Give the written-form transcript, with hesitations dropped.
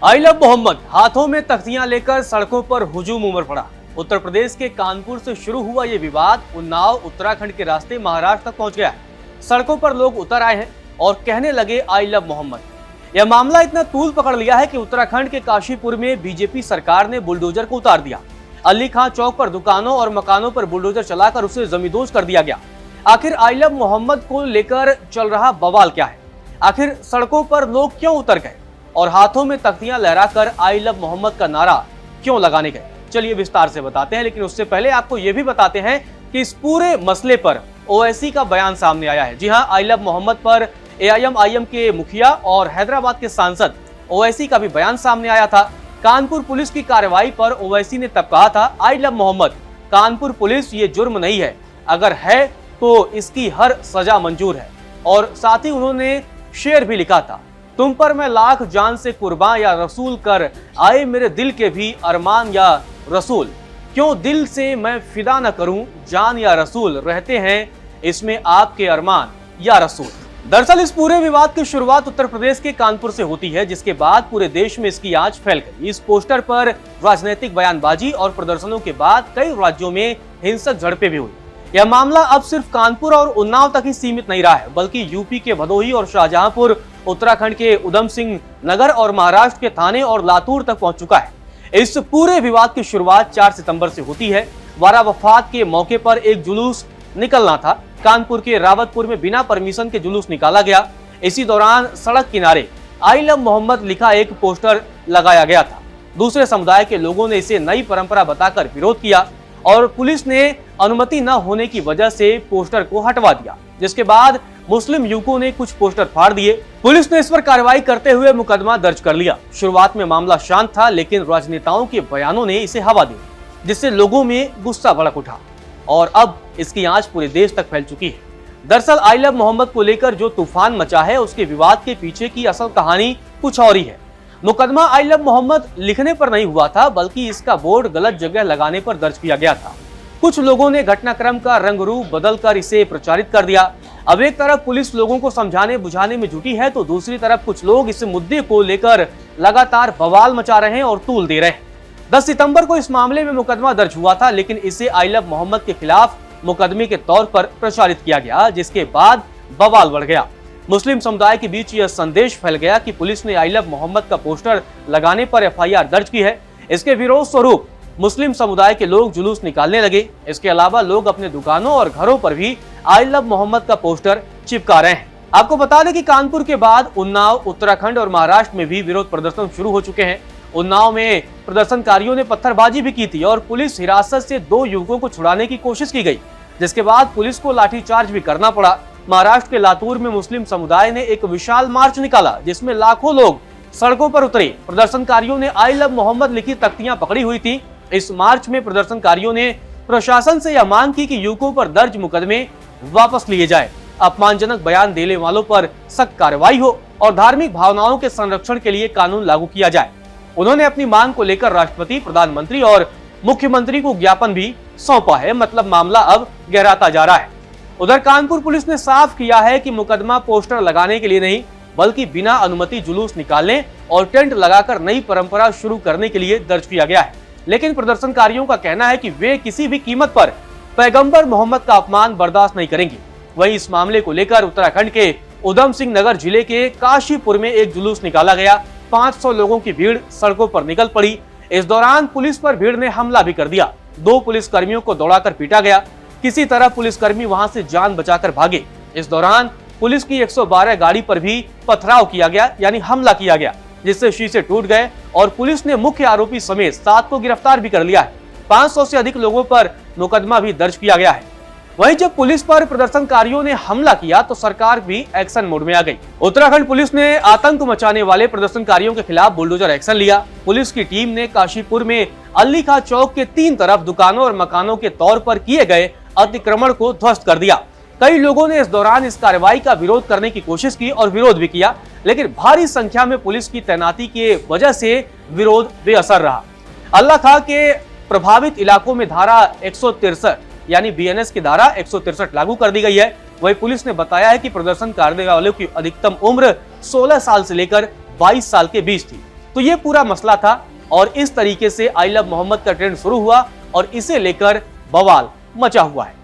आई love Mohammad हाथों में तख्तियां लेकर सड़कों पर हुजूम उमड़ पड़ा। उत्तर प्रदेश के कानपुर से शुरू हुआ ये विवाद उन्नाव उत्तराखंड के रास्ते महाराष्ट्र तक पहुंच गया। सड़कों पर लोग उतर आए हैं और कहने लगे आई लव मोहम्मद। यह मामला इतना तूल पकड़ लिया है कि उत्तराखंड के काशीपुर में बीजेपी सरकार ने बुलडोजर को उतार दिया। अली खां चौक पर दुकानों और मकानों पर बुलडोजर चलाकर उसे जमींदोज कर दिया गया। आखिर आई लव मोहम्मद को लेकर चल रहा बवाल क्या है? आखिर सड़कों पर लोग क्यों उतर गए और हाथों में तख्तियां लहराकर आई लव मोहम्मद का नारा क्यों लगाने गए? चलिए विस्तार से बताते हैं, लेकिन उससे पहले आपको यह भी बताते हैं कि इस पूरे मसले पर ओवैसी का बयान सामने आया है। जी हां, आई लव मोहम्मद पर एआईएमआईएम के मुखिया और हैदराबाद के सांसद ओवैसी का भी बयान सामने आया था। कानपुर पुलिस की कार्रवाई पर ओवैसी ने तब कहा था, I love Muhammad, Kanpur police ये जुर्म नहीं है, अगर है तो इसकी हर सजा मंजूर है। और साथ ही उन्होंने शेर भी लिखा था, तुम पर मैं लाख जान से कुर्बान या रसूल कर आए मेरे दिल के भी अरमान या रसूल, क्यों दिल से मैं फिदा न करूं जान या रसूल, रहते हैं इसमें आपके अरमान या रसूल। दरअसल इस पूरे विवाद की शुरुआत उत्तर प्रदेश के कानपुर से होती है, जिसके बाद पूरे देश में इसकी आंच फैल गई। इस पोस्टर पर राजनीतिक बयानबाजी और प्रदर्शनों के बाद कई राज्यों में हिंसक झड़पें भी हुई। यह मामला अब सिर्फ कानपुर और उन्नाव तक ही सीमित नहीं रहा है, बल्कि यूपी के भदोही और शाहजहांपुर, उत्तराखंड के उधम सिंह नगर और महाराष्ट्र के थाने और लातूर तक पहुंच चुका है। इस पूरे विवाद की शुरुआत 4 सितंबर से होती है। वारा वफात के मौके पर एक जुलूस निकलना था। कानपुर के रावतपुर में बिना परमिशन के जुलूस निकाला गया। इसी दौरान सड़क किनारे आई लव मोहम्मद लिखा एक पोस्टर लगाया गया था। दूसरे समुदाय के लोगों ने इसे नई परंपरा बताकर विरोध किया और पुलिस ने अनुमति न होने की वजह से पोस्टर को हटवा दिया, जिसके बाद मुस्लिम युवकों ने कुछ पोस्टर फाड़ दिए। पुलिस ने इस पर कार्रवाई करते हुए मुकदमा दर्ज कर लिया। शुरुआत में मामला शांत था, लेकिन राजनेताओं के बयानों ने इसे हवा दी, जिससे लोगों में गुस्सा भड़क उठा और अब इसकी आंच पूरे देश तक फैल चुकी है। दरअसल आई लव मोहम्मद को लेकर जो तूफान मचा है, उसके विवाद के पीछे की असल कहानी कुछ और ही है। मुकदमा आई लव मोहम्मद लिखने पर नहीं हुआ था, बल्कि इसका बोर्ड गलत जगह लगाने पर दर्ज किया गया था। कुछ लोगों ने घटनाक्रम का रंग रूप बदलकर इसे प्रचारित कर दिया। अब एक तरफ पुलिस लोगों को समझाने बुझाने में जुटी है, तो दूसरी तरफ कुछ लोग इस मुद्दे को लेकर लगातार बवाल मचा रहे हैं और तूल दे रहे हैं। 10 सितंबर को इस मामले में मुकदमा दर्ज हुआ था, लेकिन इसे आई लव मोहम्मद के खिलाफ मुकदमे के तौर पर प्रचारित किया गया, जिसके बाद बवाल बढ़ गया। मुस्लिम समुदाय के बीच यह संदेश फैल गया कि पुलिस ने आई लव मोहम्मद का पोस्टर लगाने पर एफआईआर दर्ज की है। इसके विरोध स्वरूप मुस्लिम समुदाय के लोग जुलूस निकालने लगे। इसके अलावा लोग अपने दुकानों और घरों पर भी आई लव मोहम्मद का पोस्टर चिपका रहे हैं। आपको बता दें कि कानपुर के बाद उन्नाव, उत्तराखंड और महाराष्ट्र में भी विरोध प्रदर्शन शुरू हो चुके हैं। उन्नाव में प्रदर्शनकारियों ने पत्थरबाजी भी की थी और पुलिस हिरासत से 2 युवकों को छुड़ाने की कोशिश की गई, जिसके बाद पुलिस को लाठीचार्ज भी करना पड़ा। महाराष्ट्र के लातूर में मुस्लिम समुदाय ने एक विशाल मार्च निकाला, जिसमें लाखों लोग सड़कों पर उतरे। प्रदर्शनकारियों ने आई लव मोहम्मद लिखी तख्तियां पकड़ी हुई थी। इस मार्च में प्रदर्शनकारियों ने प्रशासन से यह मांग की कि युवकों पर दर्ज मुकदमे वापस लिए जाए, अपमानजनक बयान देने वालों पर सख्त कार्रवाई हो और धार्मिक भावनाओं के संरक्षण के लिए कानून लागू किया जाए। उन्होंने अपनी मांग को लेकर राष्ट्रपति, प्रधानमंत्री और मुख्यमंत्री को ज्ञापन भी सौंपा है। मतलब मामला अब गहराता जा रहा है। उधर कानपुर पुलिस ने साफ किया है कि मुकदमा पोस्टर लगाने के लिए नहीं, बल्कि बिना अनुमति जुलूस निकालने और टेंट लगाकर नई परंपरा शुरू करने के लिए दर्ज किया गया है। लेकिन प्रदर्शनकारियों का कहना है कि वे किसी भी कीमत पर पैगंबर मोहम्मद का अपमान बर्दाश्त नहीं करेंगे। वहीं इस मामले को लेकर उत्तराखंड के उधम सिंह नगर जिले के काशीपुर में एक जुलूस निकाला गया। 500 लोगों की भीड़ सड़कों पर निकल पड़ी। इस दौरान पुलिस पर भीड़ ने हमला भी कर दिया। 2 पुलिसकर्मियों को दौड़ाकर पीटा गया। किसी तरह पुलिसकर्मी वहां से जान बचाकर भागे। इस दौरान पुलिस की 112 गाड़ी पर भी पथराव किया गया, यानी हमला किया गया, जिससे शीशे टूट गए और पुलिस ने मुख्य आरोपी समेत 7 को गिरफ्तार भी कर लिया है। 500 से अधिक लोगों पर मुकदमा भी दर्ज किया गया है। वहीं जब पुलिस पर प्रदर्शनकारियों ने हमला किया तो सरकार भी एक्शन मोड में आ गई। उत्तराखंड पुलिस ने आतंक मचाने वाले प्रदर्शनकारियों के खिलाफ बुलडोजर एक्शन लिया। पुलिस की टीम ने काशीपुर में अली खां चौक के 3 तरफ दुकानों और मकानों के तौर पर किए गए अतिक्रमण को ध्वस्त कर दिया। कई लोगों ने इस दौरान इस कार्रवाई का विरोध करने की कोशिश की और विरोध भी किया, लेकिन भारी संख्या में पुलिस की तैनाती के वजह से विरोध बेअसर रहा। अल्लाह खां के प्रभावित इलाकों में धारा 163 यानी बीएनएस की धारा 163 लागू कर दी गई है। वही पुलिस ने बताया है कि प्रदर्शन करने वालों की अधिकतम उम्र 16 साल से लेकर 22 साल के बीच थी। तो ये पूरा मसला था और इस तरीके से आई लव मोहम्मद का ट्रेंड शुरू हुआ और इसे लेकर बवाल मचा हुआ है।